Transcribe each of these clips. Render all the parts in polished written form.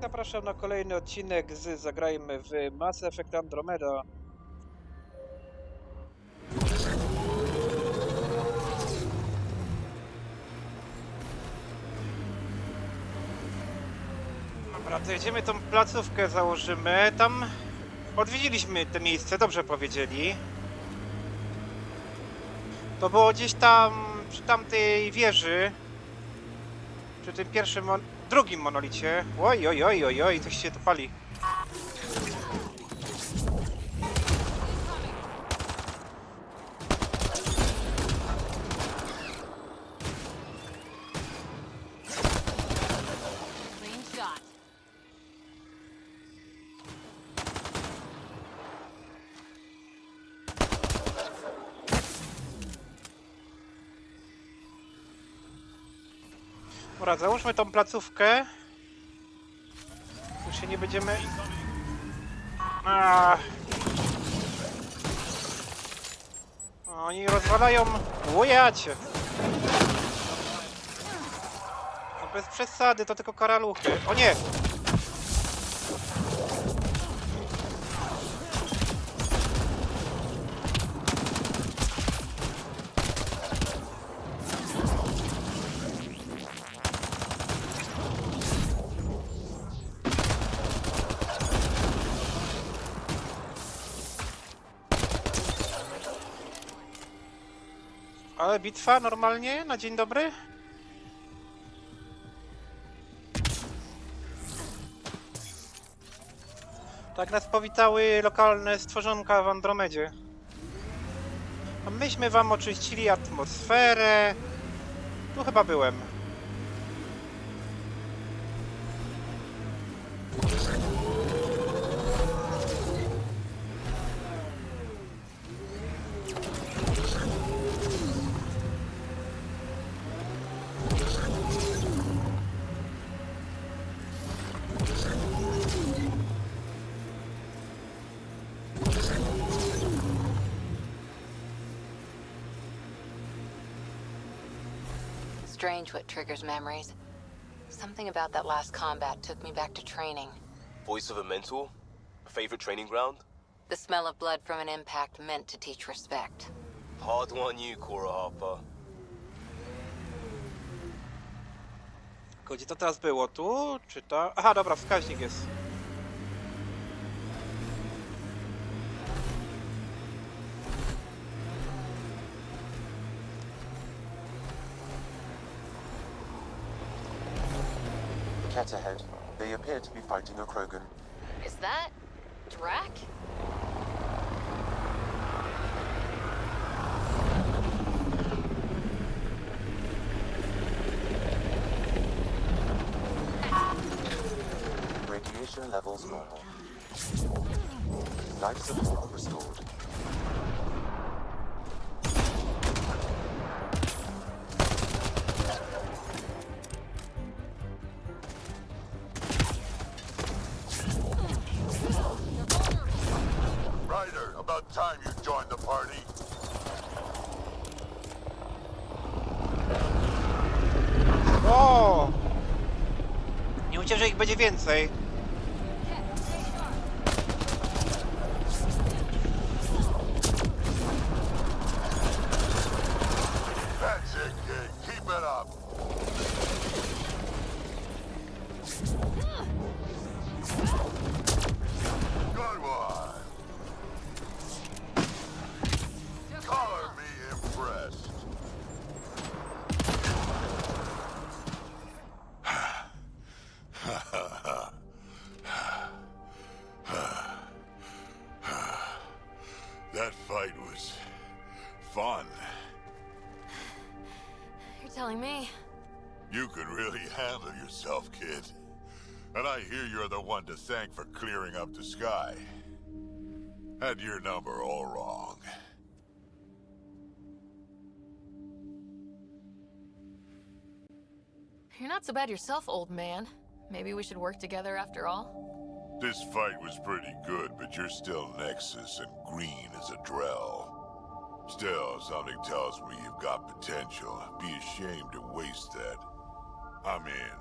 Zapraszam na kolejny odcinek z Zagrajmy w Mass Effect Andromeda. Dobra, to jedziemy tą placówkę, założymy. Tam odwiedziliśmy te miejsce, dobrze powiedzieli. To było gdzieś tam przy tamtej wieży. Przy tym drugim monolicie. Oj, oj, oj, oj, oj, coś się tu pali. Dobra, załóżmy tą placówkę. Już się nie będziemy... Oni rozwalają... Łojacie! No bez przesady, to tylko karaluchy. O nie! Ale bitwa normalnie, na dzień dobry? Tak nas powitały lokalne stworzonka w Andromedzie. A myśmy wam oczyścili atmosferę. Tu chyba byłem. Strange what triggers memories. Something about that last combat took me back to training. Voice of a mentor? A favorite training ground? The smell of blood from an impact meant to teach respect. Hard on you, Cora Harper. Gdzie to teraz było? Tu? Czy to? Aha, dobra, wskaźnik jest. Cat ahead. They appear to be fighting a Krogan. Is that... Drac? Radiation levels normal. Life support restored. Ryder, about time you joined the party. O! Nie mówcie, że ich będzie więcej. That's it, kid. Keep it up. Good one. Color me impressed. That fight was fun. You're telling me. You can really handle yourself, kid. And I hear you're the one to thank for clearing up the sky. Had your number all wrong. You're not so bad yourself, old man. Maybe we should work together after all? This fight was pretty good, but you're still Nexus and green as a Drell. Still, something tells me you've got potential. Be ashamed to waste that. I mean,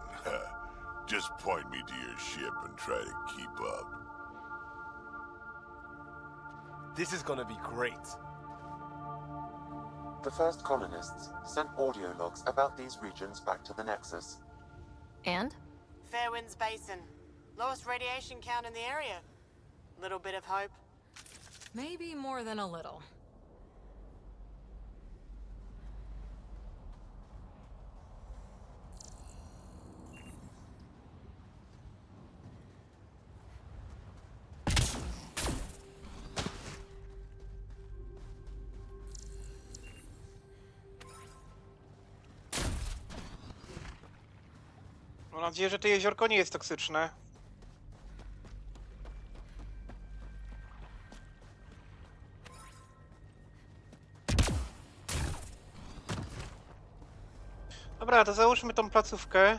Just point me to your ship and try to keep up. This is gonna be great. The first colonists sent audio logs about these regions back to the Nexus. And? Fairwinds Basin. Lowest radiation count in the area. Little bit of hope. Maybe more than a little. Mam nadzieję, że to jeziorko nie jest toksyczne. Dobra, to załóżmy tą placówkę.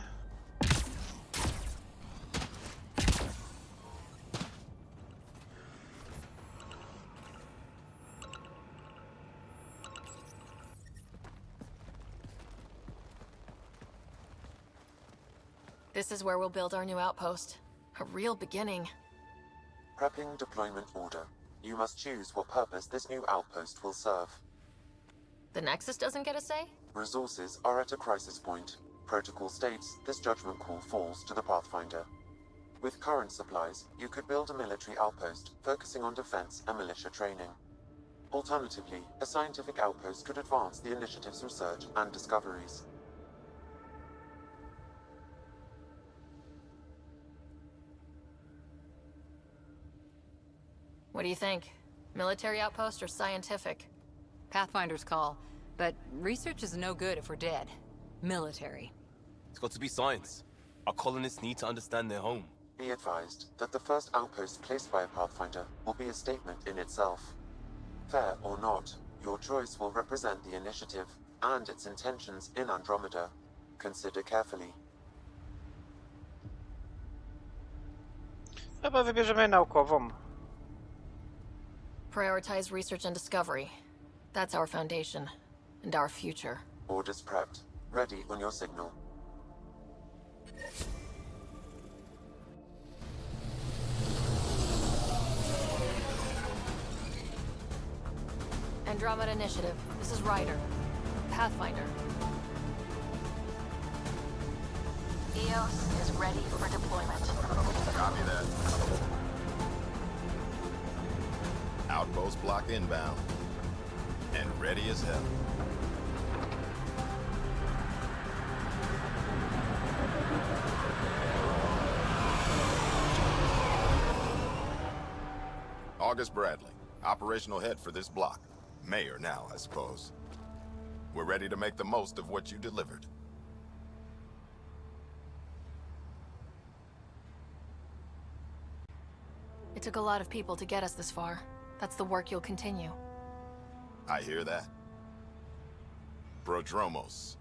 This is where we'll build our new outpost. A real beginning. Prepping deployment order. You must choose what purpose this new outpost will serve. The Nexus doesn't get a say? Resources are at a crisis point. Protocol states this judgment call falls to the Pathfinder. With current supplies, you could build a military outpost, focusing on defense and militia training. Alternatively, a scientific outpost could advance the initiative's research and discoveries. What do you think? Military outpost or scientific? Pathfinder's call, but research is no good if we're dead. Military. It's got to be science. Our colonists need to understand their home. Be advised that the first outpost placed by a Pathfinder will be a statement in itself. Fair or not, your choice will represent the initiative and its intentions in Andromeda. Consider carefully. Chyba wybierzemy naukową. Prioritize research and discovery. That's our foundation. And our future. Orders prepped. Ready on your signal. Andromeda Initiative. This is Ryder. Pathfinder. EOS is ready for deployment. Copy that. Outpost block inbound. And ready as hell. August Bradley, operational head for this block. Mayor now, I suppose. We're ready to make the most of what you delivered. It took a lot of people to get us this far. That's the work you'll continue. I hear that. Prodromos.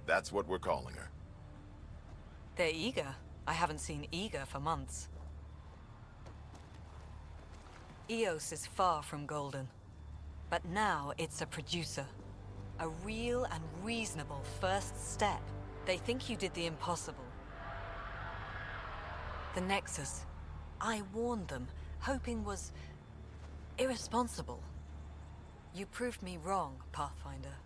That's what we're calling her. They're eager. I haven't seen eager for months. EOS is far from golden. But now it's a producer. A real and reasonable first step. They think you did the impossible. The Nexus. I warned them, hoping was irresponsible. You proved me wrong, Pathfinder.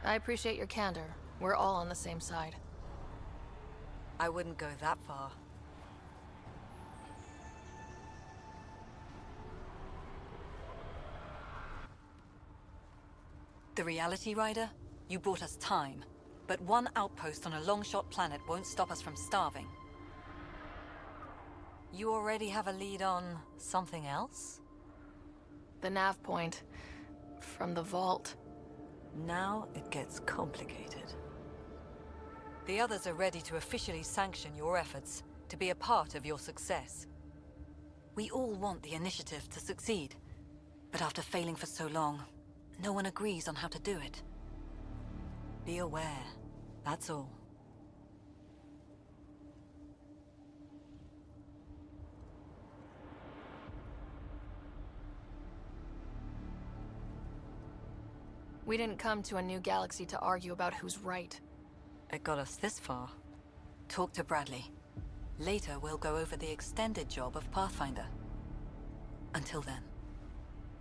I appreciate your candor. We're all on the same side. I wouldn't go that far. The reality, Rider? You brought us time. But one outpost on a long-shot planet won't stop us from starving. You already have a lead on something else? The nav point. From the vault. Now it gets complicated. The others are ready to officially sanction your efforts, to be a part of your success. We all want the initiative to succeed. But after failing for so long, no one agrees on how to do it. Be aware, that's all. We didn't come to a new galaxy to argue about who's right. It got us this far. Talk to Bradley. Later, we'll go over the extended job of Pathfinder. Until then,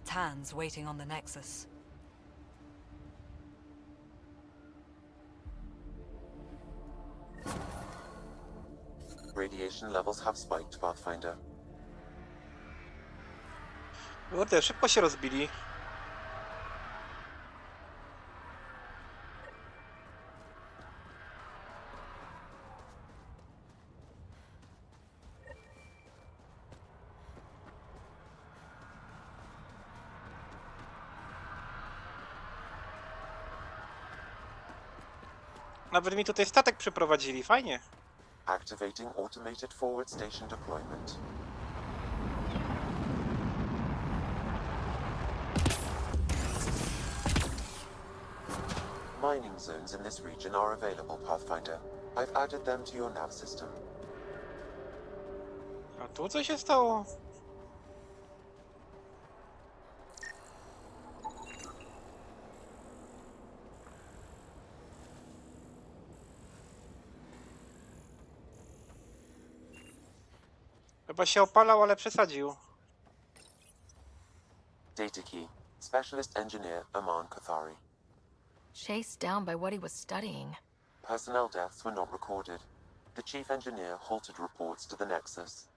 Tan's waiting on the Nexus. Radiation levels have spiked, Pathfinder. Kurde, szybko się rozbili. Nawet mi tutaj statek przyprowadzili, fajnie. Activating automated forward station deployment. Mining zones in this region are available, Pathfinder. I've added them to your nav system. A tu co się stało? Chyba się opalał, ale przesadził. Data key. Specialist Engineer Aman Kothari. Chased down by what he was studying. Personnel deaths were not recorded. The Chief Engineer halted reports to the Nexus.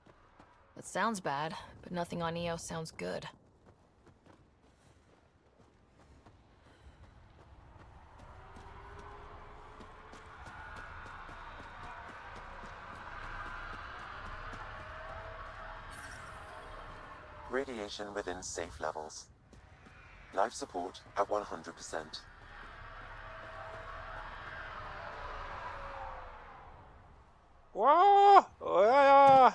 That sounds bad, but nothing on EO sounds good. Radiation within safe levels. Life support at 100%. Ło! Oja!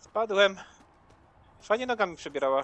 Spadłem. Fajnie nogami przebierała.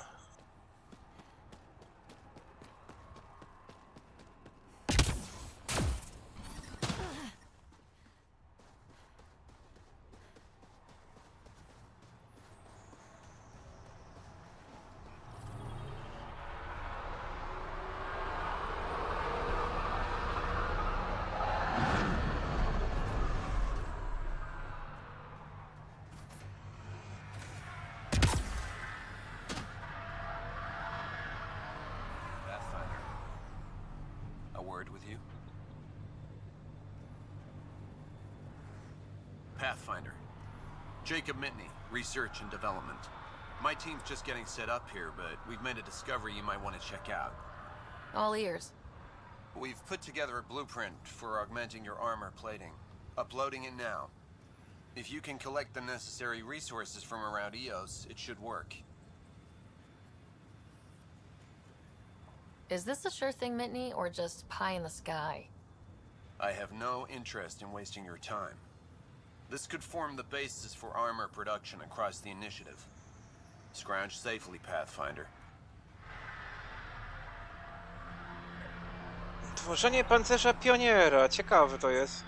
Pathfinder. Jacob Mitney, Research and Development. My team's just getting set up here, but we've made a discovery you might want to check out. All ears. We've put together a blueprint for augmenting your armor plating. Uploading it now. If you can collect the necessary resources from around EOS, it should work. Is this a sure thing, Mitney, or just pie in the sky? I have no interest in wasting your time. This could form the basis for armor production across the initiative. Scrounge safely, Pathfinder. Tworzenie pancerza pioniera. Ciekawe to jest.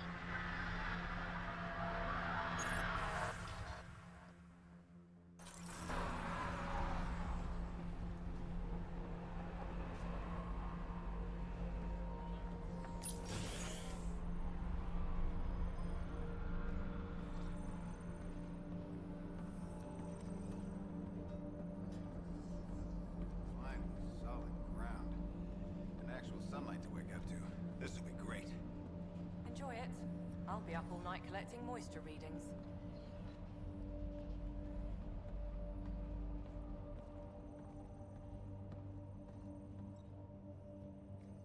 I'll be up all night collecting moisture readings.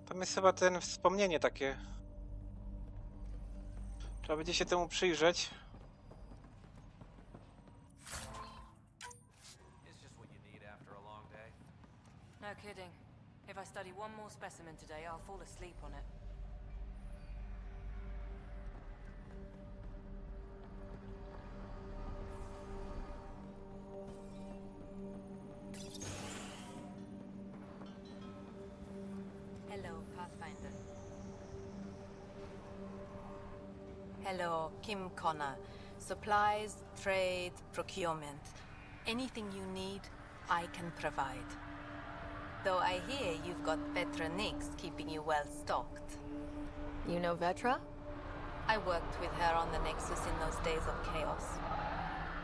Tam jest chyba ten wspomnienie takie. Trzeba będzie się temu przyjrzeć. No kidding. If I study one more specimen today, I'll fall asleep on it. Hello, Pathfinder. Hello, Kim Connor. Supplies, trade, procurement. Anything you need, I can provide. Though I hear you've got Vetra Nix keeping you well stocked. You know Vetra? I worked with her on the Nexus in those days of chaos.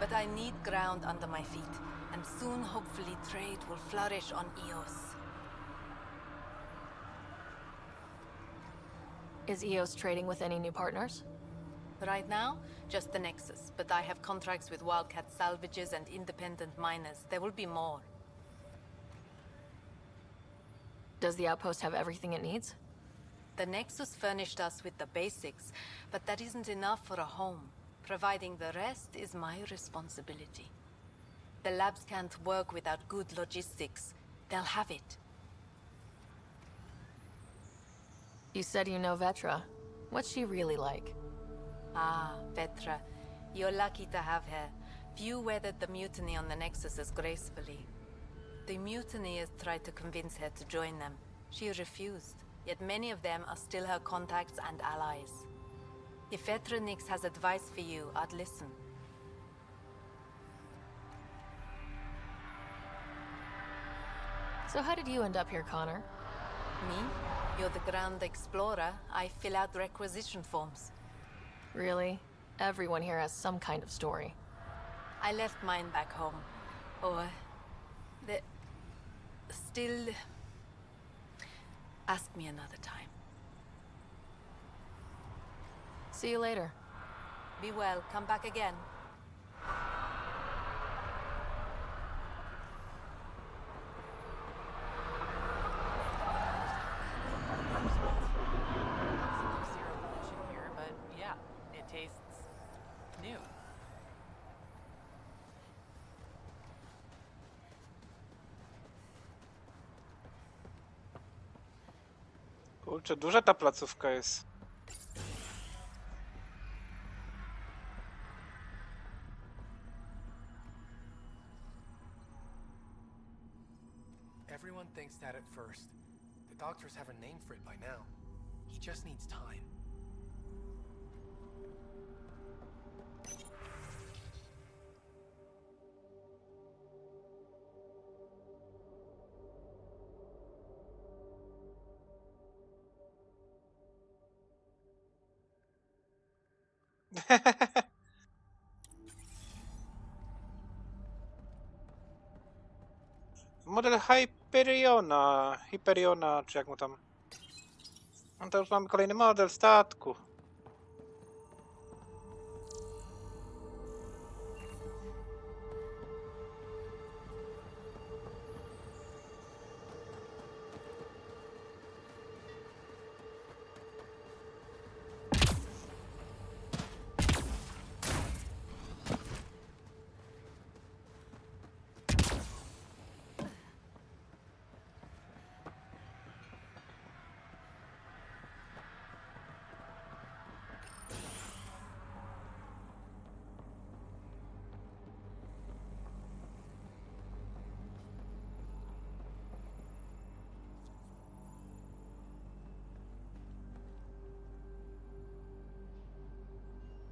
But I need ground under my feet, and soon, hopefully, trade will flourish on Eos. Is EOS trading with any new partners? Right now, just the Nexus, but I have contracts with Wildcat salvages and independent miners. There will be more. Does the outpost have everything it needs? The Nexus furnished us with the basics, but that isn't enough for a home. Providing the rest is my responsibility. The labs can't work without good logistics. They'll have it. You said you know Vetra. What's she really like? Ah, Vetra. You're lucky to have her. Few weathered the mutiny on the Nexus as gracefully. The mutineers tried to convince her to join them. She refused, yet many of them are still her contacts and allies. If Vetra Nix has advice for you, I'd listen. So how did you end up here, Connor? Me? You're the ground explorer. I fill out requisition forms. Really? Everyone here has some kind of story. I left mine back home. Or... the... still... Ask me another time. See you later. Be well. Come back again. Zero pollution here, but yeah, it tastes new. Kurczę, duża ta placówka jest. Everyone thinks that at first. The doctors have a name for it by now. He just needs time. Model Hyperiona, czy jak mu tam. No to już mamy kolejny model statku.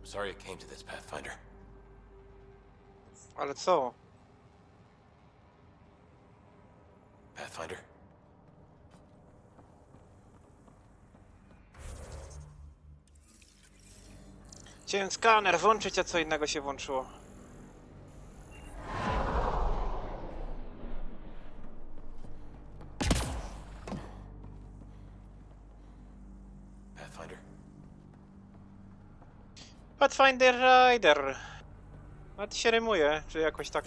Sorry it came to this, Pathfinder. Ale co? Pathfinder? Chciałem skaner włączyć, a co innego się włączyło. Pathfinder? Pathfinder Rider. A ty się rymuje, czy jakoś tak.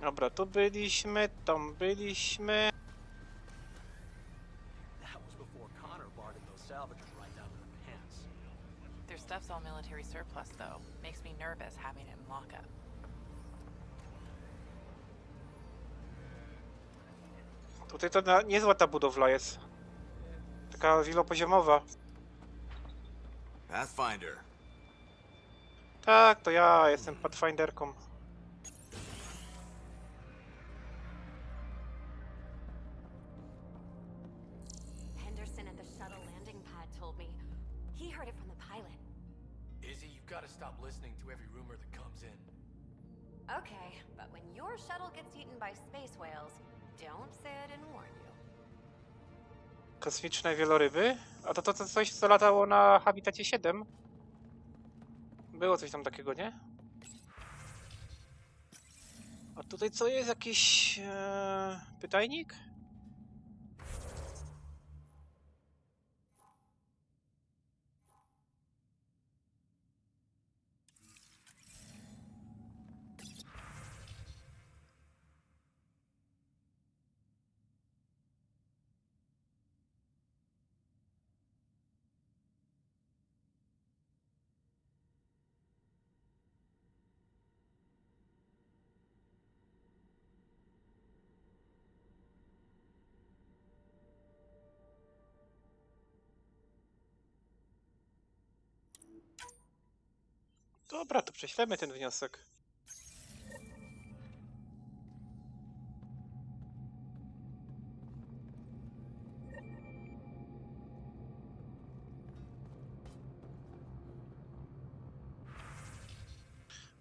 Dobra, tu byliśmy, tam byliśmy. Their stuff's all military surplus, though. Makes me nervous having it in lockup. Tutaj to niezła ta budowla jest. Taka wielopoziomowa. Pathfinder. Tak, to ja jestem Pathfinderką. Henderson at the shuttle landing pad told me. He heard it from the pilot. Izzy, you've got to stop listening to every rumor that comes in. Okay, but when your shuttle gets eaten by space whales, don't say I didn't warn you. Kosmiczne wieloryby? A to coś, co latało na Habitacie 7? Było coś tam takiego, nie? A tutaj co jest? Jakiś pytajnik? Dobra, to prześlemy ten wniosek.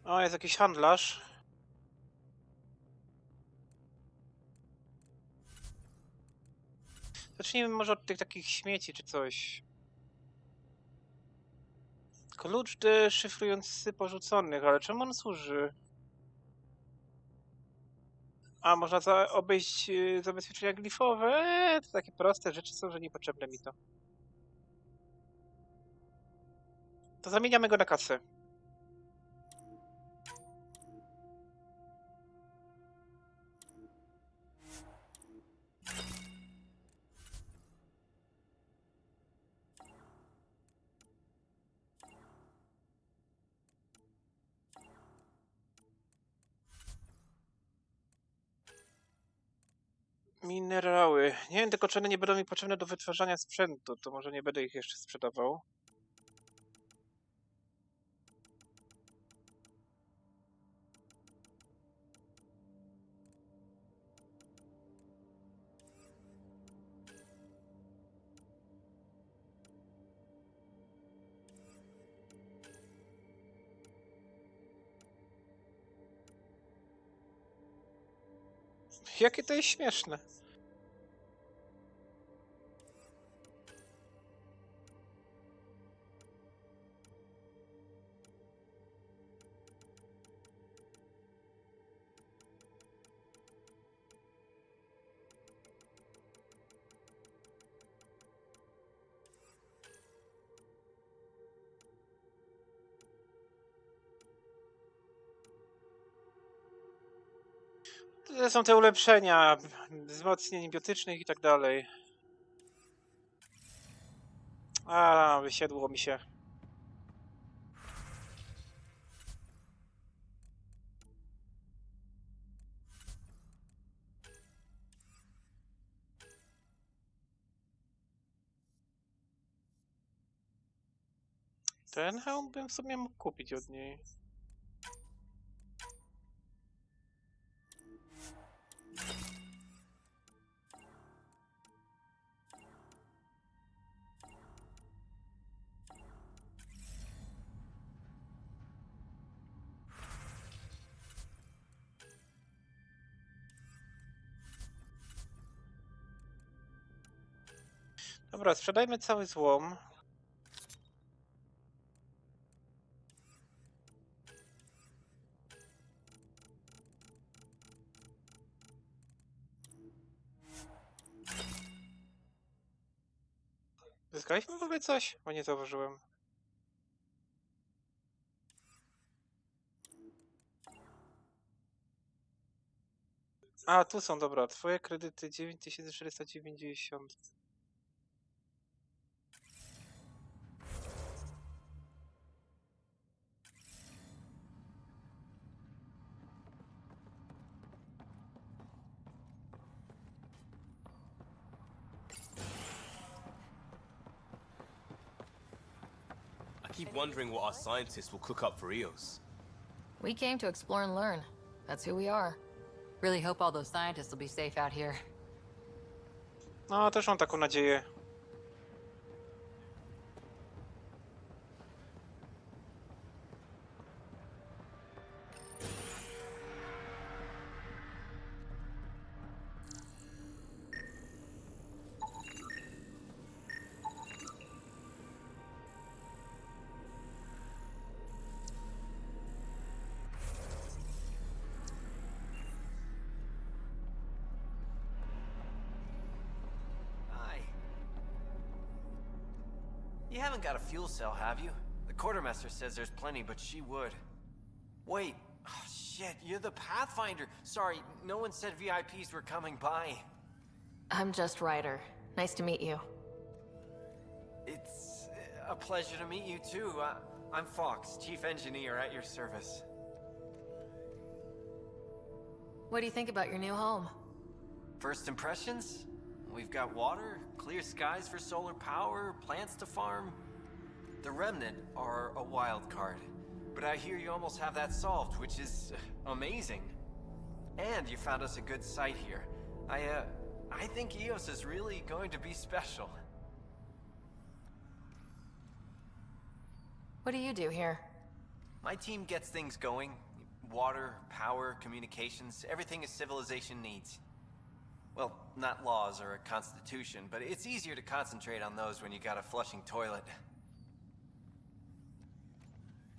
O, jest jakiś handlarz. Zacznijmy może od tych takich śmieci czy coś. Klucz deszyfrujący porzuconych, ale czemu on służy? A, można obejść zabezpieczenia glifowe? To takie proste rzeczy są, że niepotrzebne mi to. To zamieniamy go na kasę. Minerały. Nie wiem, tylko czy one nie będą mi potrzebne do wytwarzania sprzętu, to może nie będę ich jeszcze sprzedawał. Jakie to jest śmieszne. To są te ulepszenia, wzmocnień biotycznych i tak dalej. A, wysiadło mi się. Ten hełm bym w sumie mógł kupić od niej. Dobra, sprzedajmy cały złom. Zyskaliśmy w ogóle coś? Bo nie zauważyłem. A, tu są, dobra. Twoje kredyty 9490. I keep wondering what our scientists will cook up for Eos. We came to explore and learn. That's who we are. Really hope all those scientists will be safe out here. No, też mam taką nadzieję. You haven't got a fuel cell, have you? The quartermaster says there's plenty, but she would. Wait. Oh, shit, you're the Pathfinder. Sorry, no one said VIPs were coming by. I'm just Ryder. Nice to meet you. It's a pleasure to meet you, too. I'm Fox, Chief Engineer at your service. What do you think about your new home? First impressions? We've got water, clear skies for solar power, plants to farm. The Remnant are a wild card, but I hear you almost have that solved, which is amazing. And you found us a good site here. I think EOS is really going to be special. What do you do here? My team gets things going. Water, power, communications, everything a civilization needs. Well, not laws or a constitution, but it's easier to concentrate on those when you got a flushing toilet.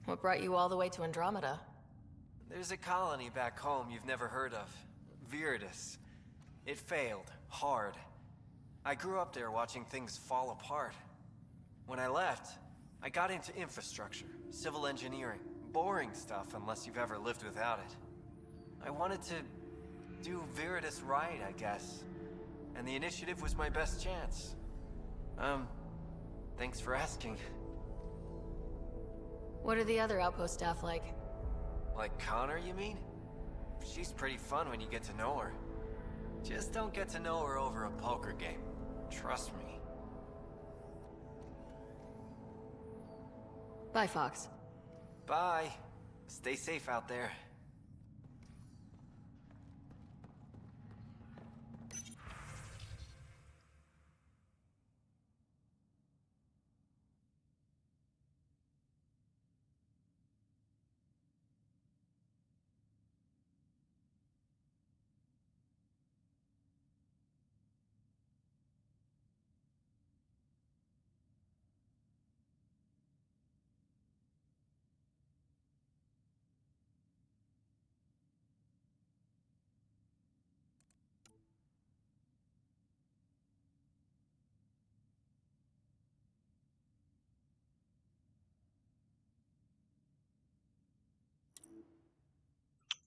What brought you all the way to Andromeda? There's a colony back home you've never heard of. Viridis. It failed. Hard. I grew up there watching things fall apart. When I left, I got into infrastructure, civil engineering. Boring stuff unless you've ever lived without it. I wanted to do Viridis right, I guess. And the initiative was my best chance. Thanks for asking. What are the other outpost staff like? Like Connor, you mean? She's pretty fun when you get to know her. Just don't get to know her over a poker game. Trust me. Bye, Fox. Bye. Stay safe out there.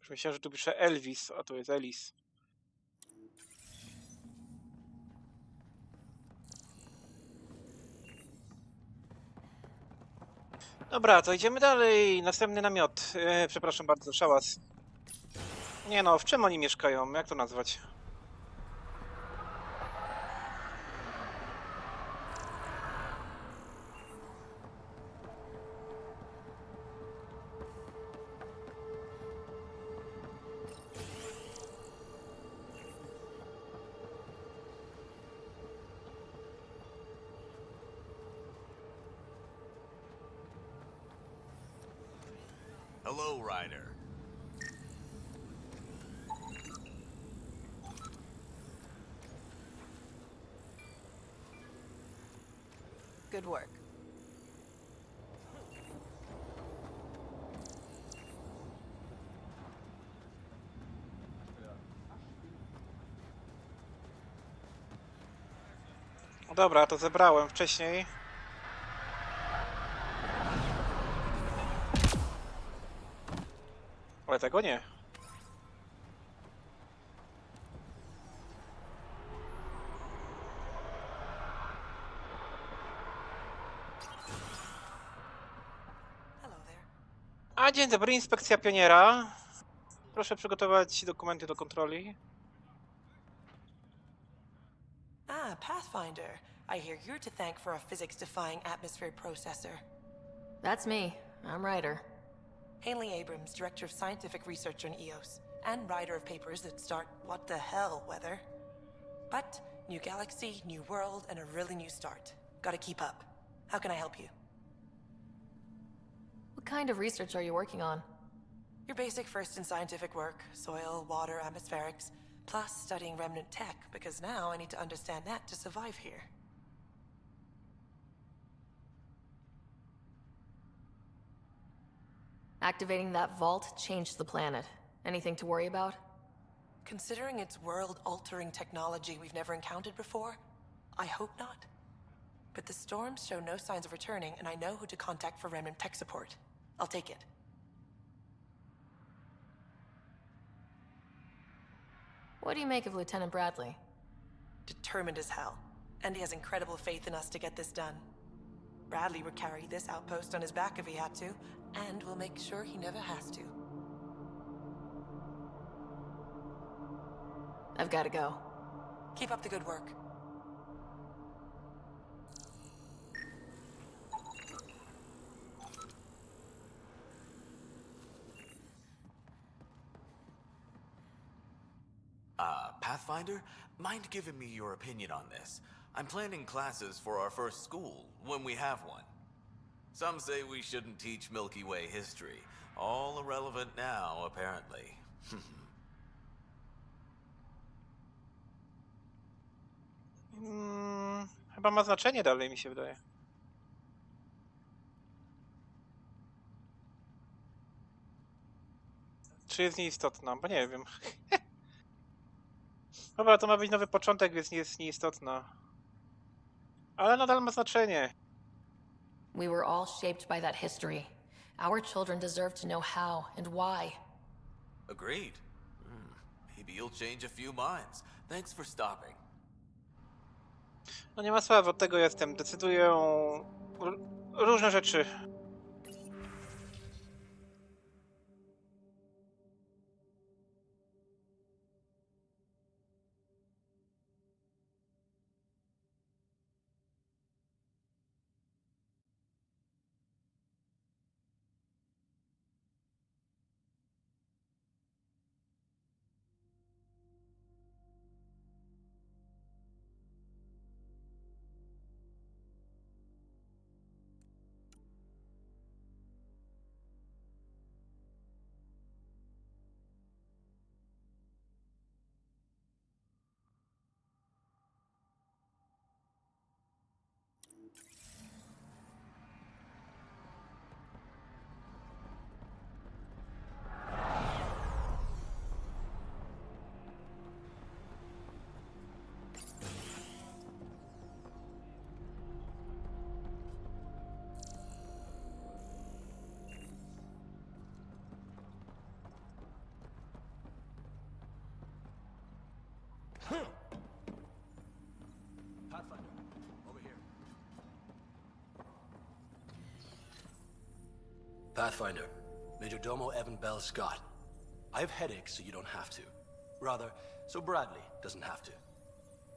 Już myślałem, że tu pisze Elvis, a to jest Elis. Dobra, to idziemy dalej. Następny namiot. Przepraszam bardzo, szałas. Nie no, w czym oni mieszkają? Jak to nazwać? Hello, Ryder. Good work. Dobra, to zebrałem wcześniej. Ale tego nie. A dzień dobry, inspekcja pioniera. Proszę przygotować dokumenty do kontroli. Ah, Pathfinder. I hear you're to thank for a physics-defying atmosphere processor. That's me. I'm Ryder. Haley Abrams, Director of Scientific Research on EOS, and writer of papers that start what the hell weather. But new galaxy, new world, and a really new start. Gotta keep up. How can I help you? What kind of research are you working on? Your basic first in scientific work, soil, water, atmospherics, plus studying remnant tech, because now I need to understand that to survive here. Activating that vault changed the planet. Anything to worry about? Considering it's world-altering technology we've never encountered before, I hope not. but the storms show no signs of returning, and I know who to contact for remnant tech support. I'll take it. What do you make of Lieutenant Bradley? Determined as hell, and he has incredible faith in us to get this done. Bradley would carry this outpost on his back if he had to, and will make sure he never has to. I've got to go. Keep up the good work. Pathfinder, mind giving me your opinion on this? I'm planning classes for our first school, when we have one. Some say we shouldn't teach Milky Way history. All irrelevant now, apparently. Chyba ma znaczenie dalej, mi się wydaje. Czy jest nieistotna? Bo nie wiem. Dobra, to ma być nowy początek, więc nie jest nieistotna. Ale nadal ma znaczenie. We were all shaped by that history. Our children deserve to know how and why. Agreed. Maybe you'll change a few minds. Thanks for stopping. No nie ma sprawy, od tego jestem. Decyduję różne rzeczy. Pathfinder, over here. Pathfinder, Major Domo Evan Bell Scott. I have headaches, so you don't have to. Rather, so Bradley doesn't have to.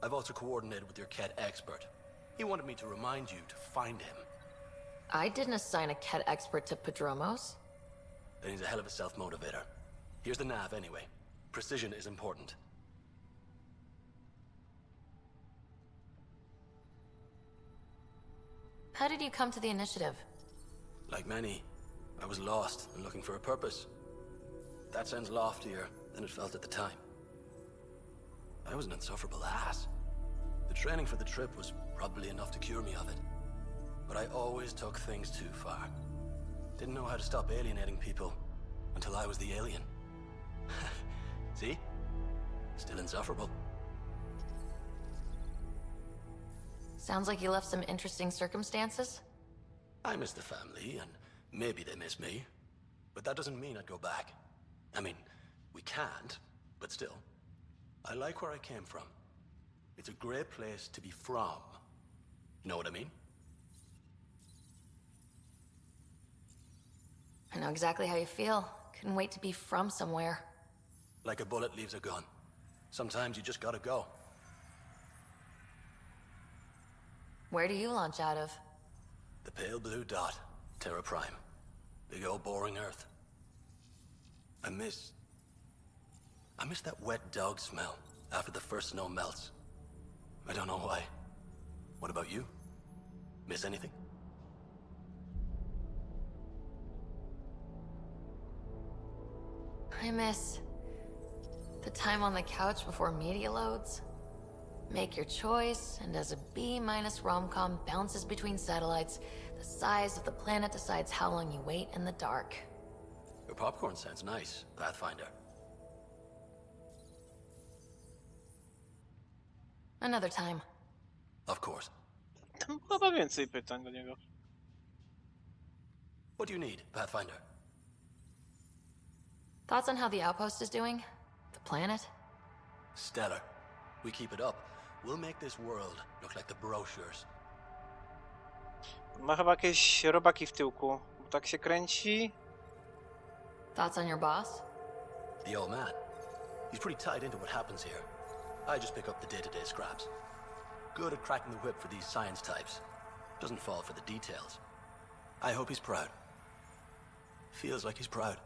I've also coordinated with your Ket expert. He wanted me to remind you to find him. I didn't assign a Ket expert to Prodromos. Then he's a hell of a self-motivator. Here's the nav anyway. Precision is important. How did you come to the initiative? Like many, I was lost and looking for a purpose. That sounds loftier than it felt at the time. I was an insufferable ass. The training for the trip was probably enough to cure me of it. But I always took things too far. Didn't know how to stop alienating people until I was the alien. See? Still insufferable. Sounds like you left some interesting circumstances. I miss the family, and maybe they miss me. But that doesn't mean I'd go back. I mean, we can't, but still. I like where I came from. It's a great place to be from. You know what I mean? I know exactly how you feel. Couldn't wait to be from somewhere. Like a bullet leaves a gun. Sometimes you just gotta go. Where do you launch out of? The pale blue dot, Terra Prime. Big old boring Earth. I miss that wet dog smell after the first snow melts. I don't know why. What about you? Miss anything? I miss the time on the couch before media loads. Make your choice, and as a B- rom-com bounces between satellites, the size of the planet decides how long you wait in the dark. Your popcorn sounds nice, Pathfinder. Another time. Of course. Chyba więcej pytań do niego. What do you need, Pathfinder? Thoughts on how the outpost is doing? The planet? Stellar. We keep it up. We'll make this world look like the brochures. Ma chyba jakieś robaki w tyłku. Bo tak się kręci. Thoughts on your boss? The old man. He's pretty tied into what happens here. I just pick up the day-to-day scraps. Good at cracking the whip for these science types. Doesn't fall for the details. I hope he's proud. Feels like he's proud.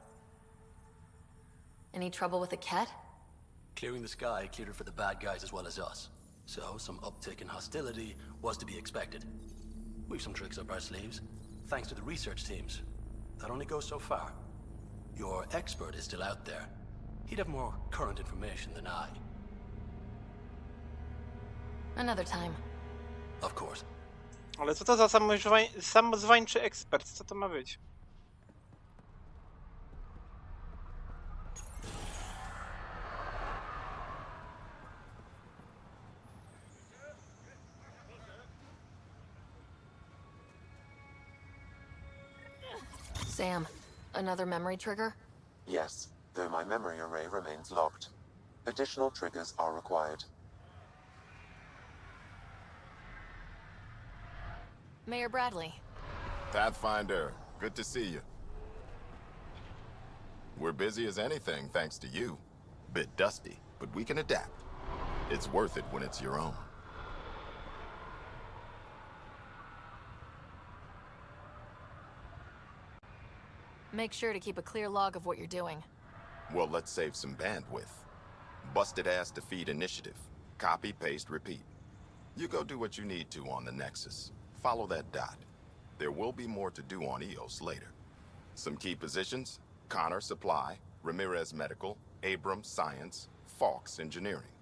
Any trouble with the Ket? Clearing the sky cleared it for the bad guys as well as us. So some uptick in hostility was to be expected. We've some tricks up our sleeves, thanks to the research teams. That only goes so far. Your expert is still out there. He'd have more current information than I. Another time. Of course. Ale co to za samozwańczy ekspert? Co to ma być? Sam, another memory trigger? Yes, though my memory array remains locked. Additional triggers are required. Mayor Bradley. Pathfinder, good to see you. We're busy as anything thanks to you. Bit dusty, but we can adapt. It's worth it when it's your own. Make sure to keep a clear log of what you're doing. Well, let's save some bandwidth. Busted ass defeat initiative. Copy, paste, repeat. You go do what you need to on the Nexus. Follow that dot. There will be more to do on EOS later. Some key positions: Connor Supply, Ramirez Medical, Abrams Science, Fawkes Engineering.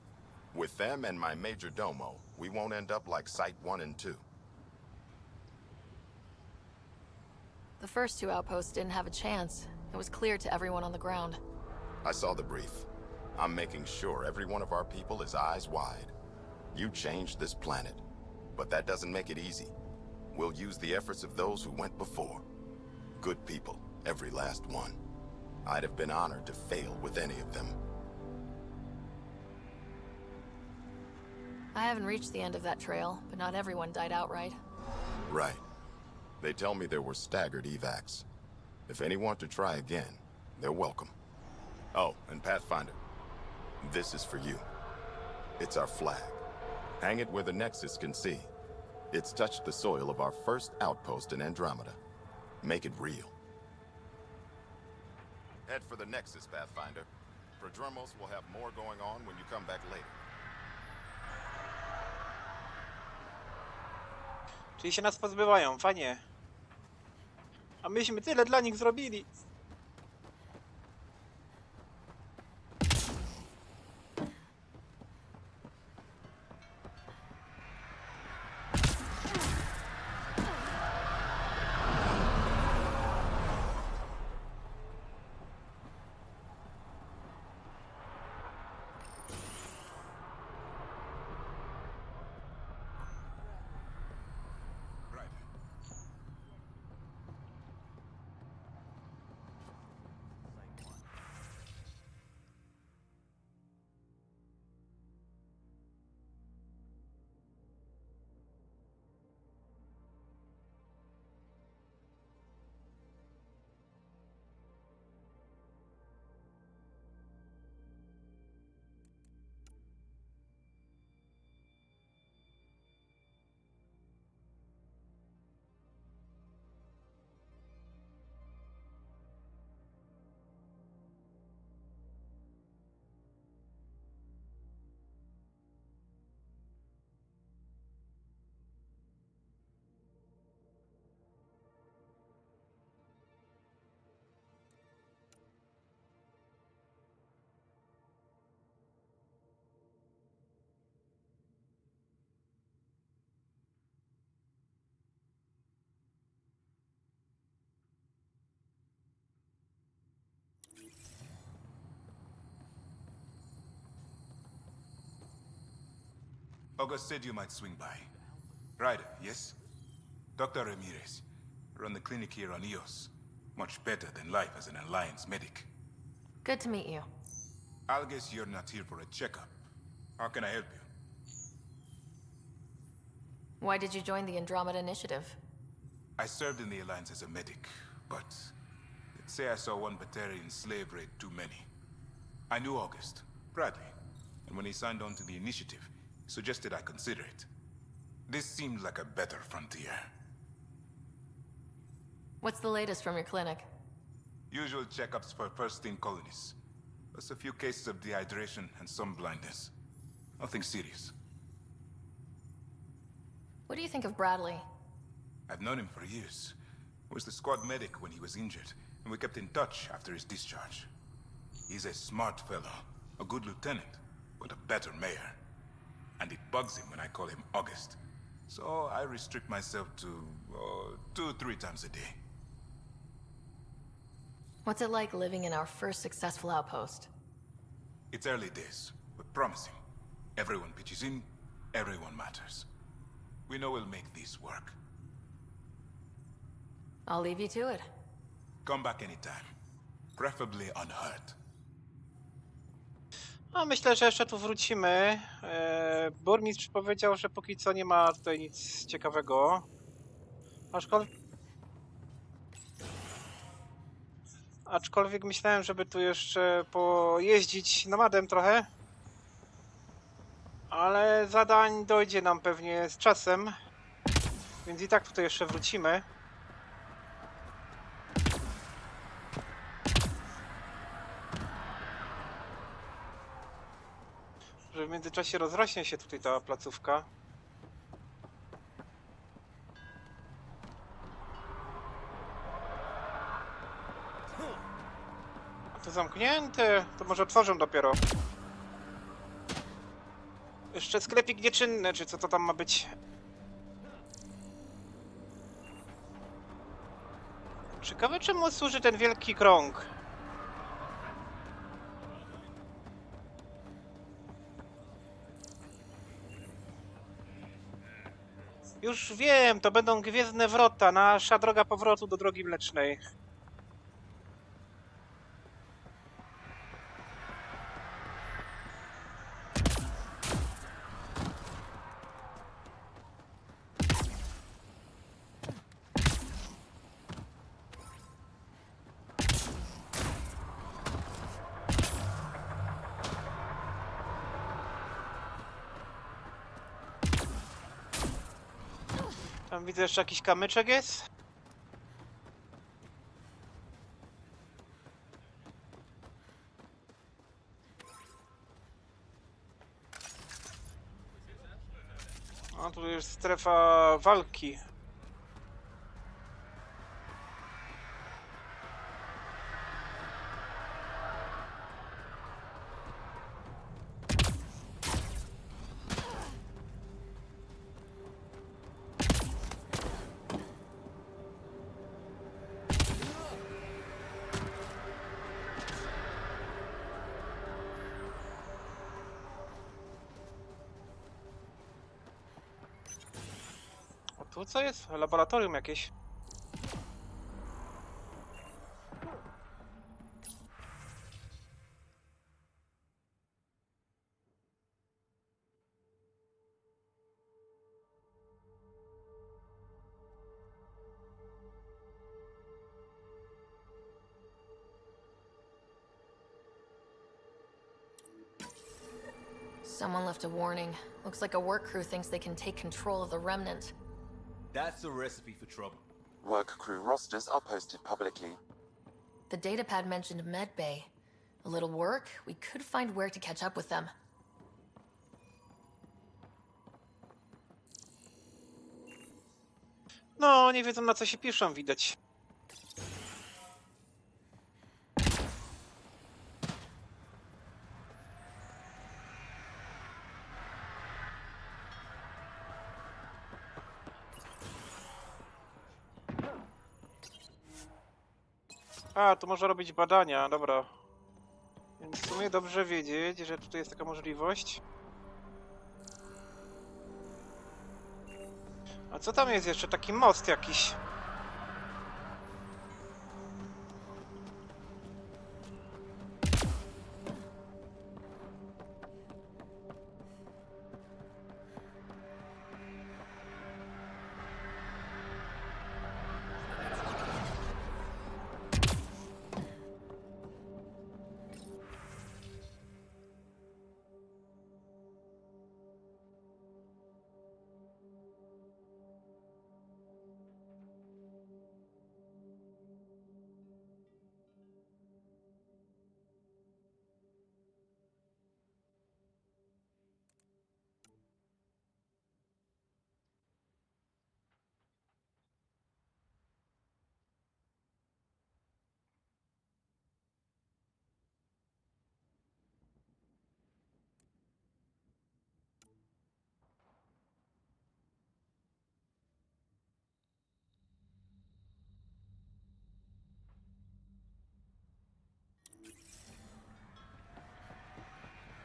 With them and my major domo, we won't end up like Site 1 and 2. The first two outposts didn't have a chance. It was clear to everyone on the ground. I saw the brief. I'm making sure every one of our people is eyes wide. You changed this planet, but that doesn't make it easy. We'll use the efforts of those who went before. Good people, every last one. I'd have been honored to fail with any of them. I haven't reached the end of that trail, but not everyone died outright. Right. They tell me there were staggered evacs. If any want to try again, they're welcome. Oh, and Pathfinder, this is for you. It's our flag. Hang it where the Nexus can see. It's touched the soil of our first outpost in Andromeda. Make it real. Head for the Nexus, Pathfinder. Prodromos will have more going on when you come back later. Czyli się nas pozbywają, fajnie. A myśmy tyle dla nich zrobili. August said you might swing by. Ryder, yes? Dr. Ramirez. Run the clinic here on Eos. Much better than life as an Alliance medic. Good to meet you. I'll guess you're not here for a checkup. How can I help you? Why did you join the Andromeda Initiative? I served in the Alliance as a medic, but let's say I saw one Batarian slave raid too many. I knew August, Bradley, and when he signed on to the Initiative, he suggested I consider it. This seemed like a better frontier. What's the latest from your clinic? Usual checkups for first-in colonies. Plus a few cases of dehydration and some blindness. Nothing serious. What do you think of Bradley? I've known him for years. He was the squad medic when he was injured, and we kept in touch after his discharge. He's a smart fellow, a good lieutenant, but a better mayor. And it bugs him when I call him August. So I restrict myself to 2-3 times a day. What's it like living in our first successful outpost? It's early days, but promising. Everyone pitches in, everyone matters. We know we'll make this work. I'll leave you to it. Come back anytime. Preferably unhurt. No, myślę, że jeszcze tu wrócimy. Burmistrz powiedział, że póki co nie ma tutaj nic ciekawego. Aczkolwiek myślałem, żeby tu jeszcze pojeździć nomadem trochę. Ale zadań dojdzie nam pewnie z czasem. Więc i tak tutaj jeszcze wrócimy. Że w międzyczasie rozrośnie się tutaj ta placówka. A to zamknięte, to może otworzą dopiero. Jeszcze sklepik nieczynny, czy co to tam ma być? Ciekawe, czemu służy ten wielki krąg. Już wiem, to będą gwiezdne wrota, nasza droga powrotu do Drogi Mlecznej. Tam widzę, jeszcze jakiś kamyczek jest. A tu jest strefa walki. Tu co jest? Laboratorium jakieś. Someone left a warning. Looks like a work crew thinks they can take control of the remnant. That's a recipe for trouble. Work crew rosters are posted publicly. The datapad mentioned medbay. A little work, we could find where to catch up with them. No, nie wiedzą na co się piszą, widać. A, tu można robić badania, dobra. Więc w sumie dobrze wiedzieć, że tutaj jest taka możliwość. A co tam jest jeszcze? Taki most jakiś.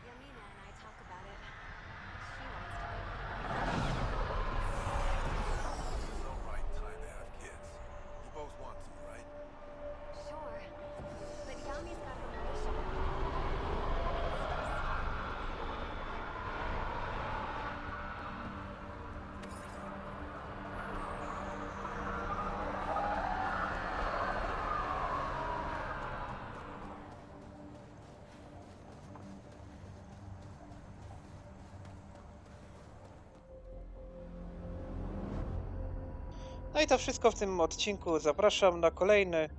Yamina and I talk about it. She wants There's no right time to have kids. You both want to, right? to. Sure. But Yami's got her militia. No i to wszystko w tym odcinku. Zapraszam na kolejny.